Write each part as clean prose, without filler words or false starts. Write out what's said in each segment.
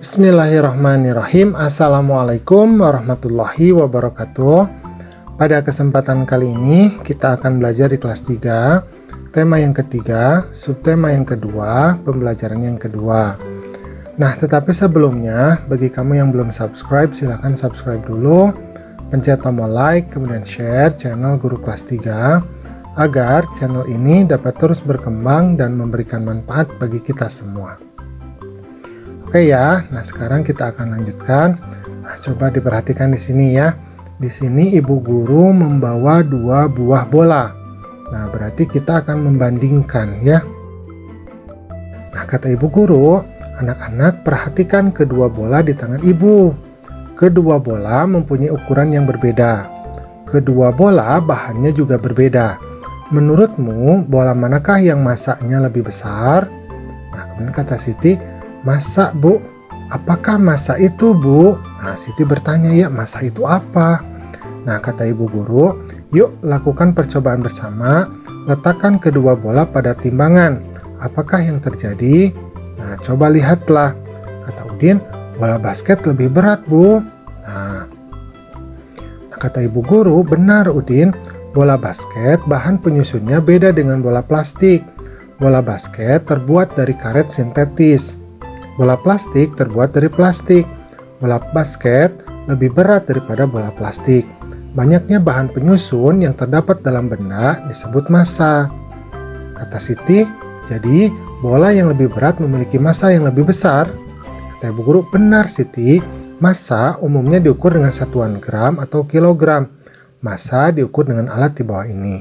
Bismillahirrahmanirrahim. Assalamualaikum warahmatullahi wabarakatuh. Pada kesempatan kali ini kita akan belajar di kelas 3, tema yang ketiga, subtema yang kedua, pembelajaran yang kedua. Nah, tetapi sebelumnya, bagi kamu yang belum subscribe, silahkan subscribe dulu, pencet tombol like, kemudian share channel Guru Kelas 3, agar channel ini dapat terus berkembang dan memberikan manfaat bagi kita semua. Oke ya, nah sekarang kita akan lanjutkan. Nah, coba diperhatikan di sini ya. Di sini ibu guru membawa 2 buah bola. Nah, berarti kita akan membandingkan ya. Nah, kata ibu guru, anak-anak perhatikan kedua bola di tangan ibu. Kedua bola mempunyai ukuran yang berbeda. Kedua bola bahannya juga berbeda. Menurutmu, bola manakah yang masanya lebih besar? Nah, kemudian kata Siti, masa Bu? Apakah masa itu Bu? Nah, Siti bertanya ya, masa itu apa? Nah, kata ibu guru, yuk lakukan percobaan bersama. Letakkan kedua bola pada timbangan. Apakah yang terjadi? Nah, coba lihatlah. Kata Udin, bola basket lebih berat Bu. Nah, kata ibu guru, benar Udin. Bola basket bahan penyusunnya beda dengan bola plastik. Bola basket terbuat dari karet sintetis. Bola plastik terbuat dari plastik. Bola basket lebih berat daripada bola plastik. Banyaknya bahan penyusun yang terdapat dalam benda disebut massa. Kata Siti, jadi bola yang lebih berat memiliki massa yang lebih besar. Kata ibu guru, benar Siti. Massa umumnya diukur dengan satuan gram atau kilogram. Massa diukur dengan alat di bawah ini.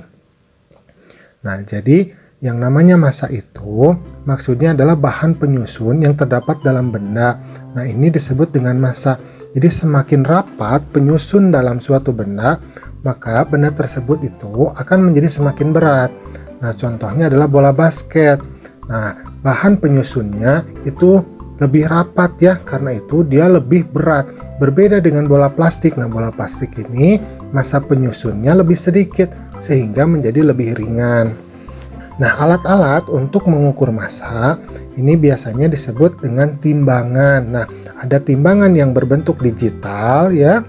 Nah, jadi yang namanya massa itu maksudnya adalah bahan penyusun yang terdapat dalam benda. Nah, ini disebut dengan massa. Jadi semakin rapat penyusun dalam suatu benda, maka benda tersebut itu akan menjadi semakin berat. Nah, contohnya adalah bola basket. Nah, bahan penyusunnya itu lebih rapat ya, karena itu dia lebih berat. Berbeda dengan bola plastik. Nah, bola plastik ini massa penyusunnya lebih sedikit sehingga menjadi lebih ringan. Nah, alat-alat untuk mengukur massa ini biasanya disebut dengan timbangan. Nah, ada timbangan yang berbentuk digital ya.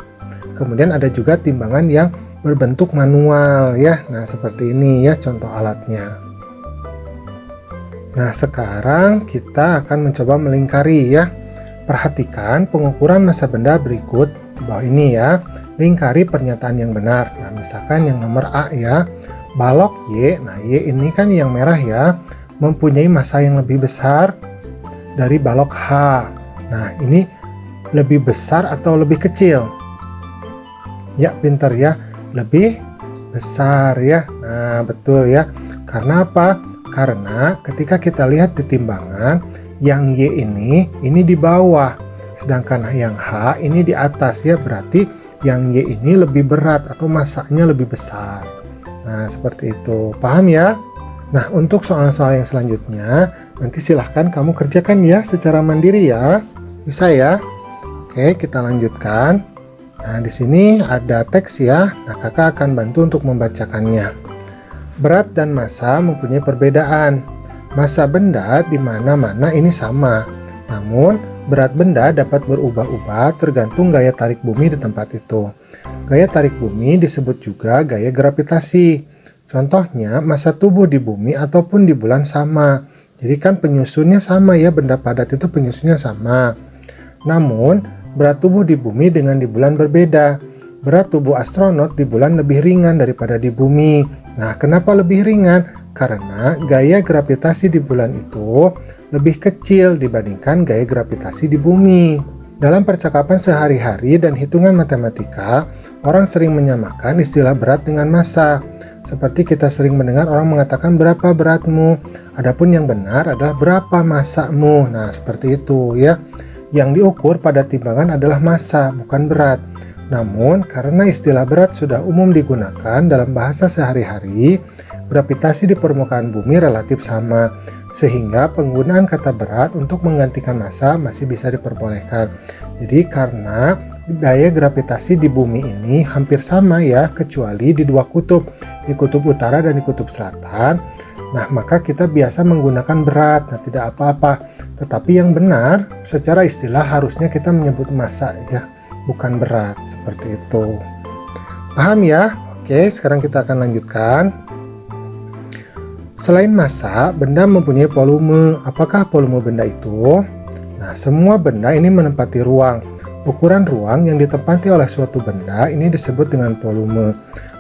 Kemudian ada juga timbangan yang berbentuk manual ya. Nah, seperti ini ya contoh alatnya. Nah, sekarang kita akan mencoba melingkari ya. Perhatikan pengukuran massa benda berikut di bawah ini ya. Lingkari pernyataan yang benar. Nah, misalkan yang nomor A ya. Balok Y, nah Y ini kan yang merah ya, mempunyai massa yang lebih besar dari balok H. Nah, ini lebih besar atau lebih kecil? Ya, pintar ya, lebih besar ya. Nah, betul ya. Karena apa? Karena ketika kita lihat di timbangan, yang Y ini di bawah, sedangkan yang H ini di atas ya, berarti yang Y ini lebih berat atau massanya lebih besar. Nah, seperti itu. Paham ya? Nah, untuk soal-soal yang selanjutnya, nanti silahkan kamu kerjakan ya secara mandiri ya. Bisa ya? Oke, kita lanjutkan. Nah, di sini ada teks ya. Nah, kakak akan bantu untuk membacakannya. Berat dan massa mempunyai perbedaan. Massa benda di mana-mana ini sama. Namun, berat benda dapat berubah-ubah tergantung gaya tarik bumi di tempat itu. Gaya tarik bumi disebut juga gaya gravitasi. Contohnya, massa tubuh di bumi ataupun di bulan sama. Jadi kan penyusunnya sama ya, benda padat itu penyusunnya sama. Namun, berat tubuh di bumi dengan di bulan berbeda. Berat tubuh astronot di bulan lebih ringan daripada di bumi. Nah, kenapa lebih ringan? Karena gaya gravitasi di bulan itu lebih kecil dibandingkan gaya gravitasi di bumi. Dalam percakapan sehari-hari dan hitungan matematika, orang sering menyamakan istilah berat dengan massa. Seperti kita sering mendengar orang mengatakan berapa beratmu, adapun yang benar adalah berapa massamu. Nah, seperti itu ya. Yang diukur pada timbangan adalah massa, bukan berat. Namun, karena istilah berat sudah umum digunakan dalam bahasa sehari-hari, gravitasi di permukaan bumi relatif sama. Sehingga penggunaan kata berat untuk menggantikan massa masih bisa diperbolehkan. Jadi karena daya gravitasi di bumi ini hampir sama ya, kecuali di dua kutub, di kutub utara dan di kutub selatan. Nah, maka kita biasa menggunakan berat. Nah, tidak apa-apa. Tetapi yang benar, secara istilah harusnya kita menyebut massa ya, bukan berat. Seperti itu. Paham ya? Oke, sekarang kita akan lanjutkan. Selain massa, benda mempunyai volume. Apakah volume benda itu? Nah, semua benda ini menempati ruang. Ukuran ruang yang ditempati oleh suatu benda ini disebut dengan volume.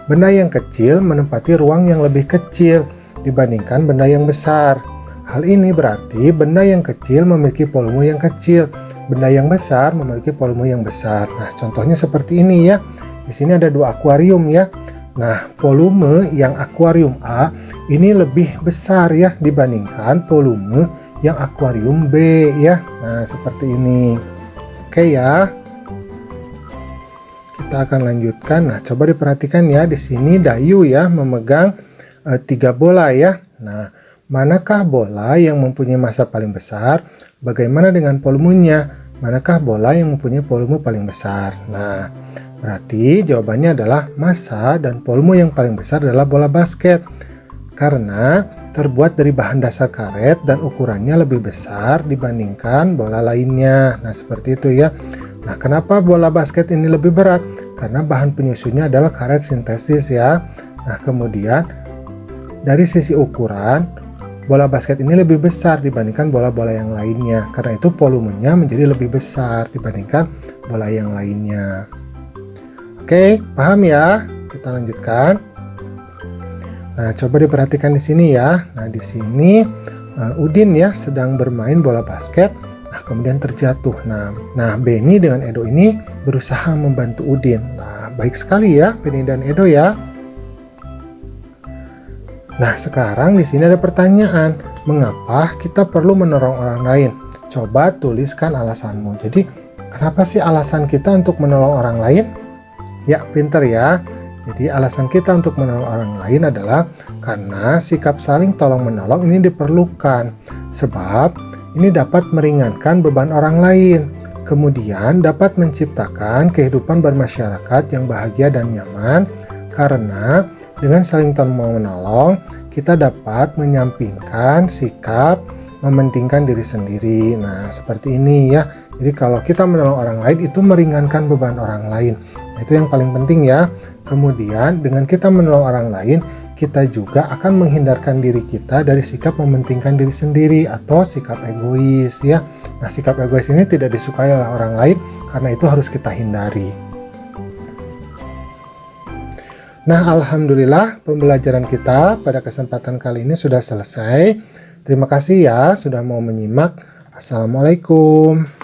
Benda yang kecil menempati ruang yang lebih kecil dibandingkan benda yang besar. Hal ini berarti benda yang kecil memiliki volume yang kecil, benda yang besar memiliki volume yang besar. Nah, contohnya seperti ini ya. Di sini ada dua akuarium ya. Nah, volume yang akuarium A ini lebih besar ya dibandingkan volume yang akuarium B ya. Nah, seperti ini. Oke ya. Kita akan lanjutkan. Nah, coba diperhatikan ya, di sini Dayu ya memegang 3 bola ya. Nah, manakah bola yang mempunyai massa paling besar? Bagaimana dengan volumenya? Manakah bola yang mempunyai volume paling besar? Nah, berarti jawabannya adalah massa dan volume yang paling besar adalah bola basket. Karena terbuat dari bahan dasar karet dan ukurannya lebih besar dibandingkan bola lainnya. Nah, seperti itu ya. Nah, kenapa bola basket ini lebih berat? Karena bahan penyusunnya adalah karet sintesis ya. Nah, kemudian dari sisi ukuran, bola basket ini lebih besar dibandingkan bola-bola yang lainnya. Karena itu volumenya menjadi lebih besar dibandingkan bola yang lainnya. Oke, paham ya? Kita lanjutkan. Nah, coba diperhatikan di sini ya. Nah, di sini Udin ya sedang bermain bola basket. Nah, kemudian terjatuh. Nah, Beni dengan Edo ini berusaha membantu Udin. Nah, baik sekali ya Beni dan Edo ya. Nah, sekarang di sini ada pertanyaan, mengapa kita perlu menolong orang lain? Coba tuliskan alasanmu. Jadi, kenapa sih alasan kita untuk menolong orang lain? Ya, pinter ya. Jadi alasan kita untuk menolong orang lain adalah karena sikap saling tolong-menolong ini diperlukan. Sebab ini dapat meringankan beban orang lain. Kemudian dapat menciptakan kehidupan bermasyarakat yang bahagia dan nyaman. Karena dengan saling tolong-menolong, kita dapat menyampingkan sikap mementingkan diri sendiri. Nah, seperti ini ya. Jadi kalau kita menolong orang lain itu meringankan beban orang lain. Itu yang paling penting ya. Kemudian dengan kita menolong orang lain, kita juga akan menghindarkan diri kita dari sikap mementingkan diri sendiri atau sikap egois ya. Nah, sikap egois ini tidak disukai oleh orang lain, karena itu harus kita hindari. Nah, alhamdulillah pembelajaran kita pada kesempatan kali ini sudah selesai. Terima kasih ya sudah mau menyimak. Assalamualaikum.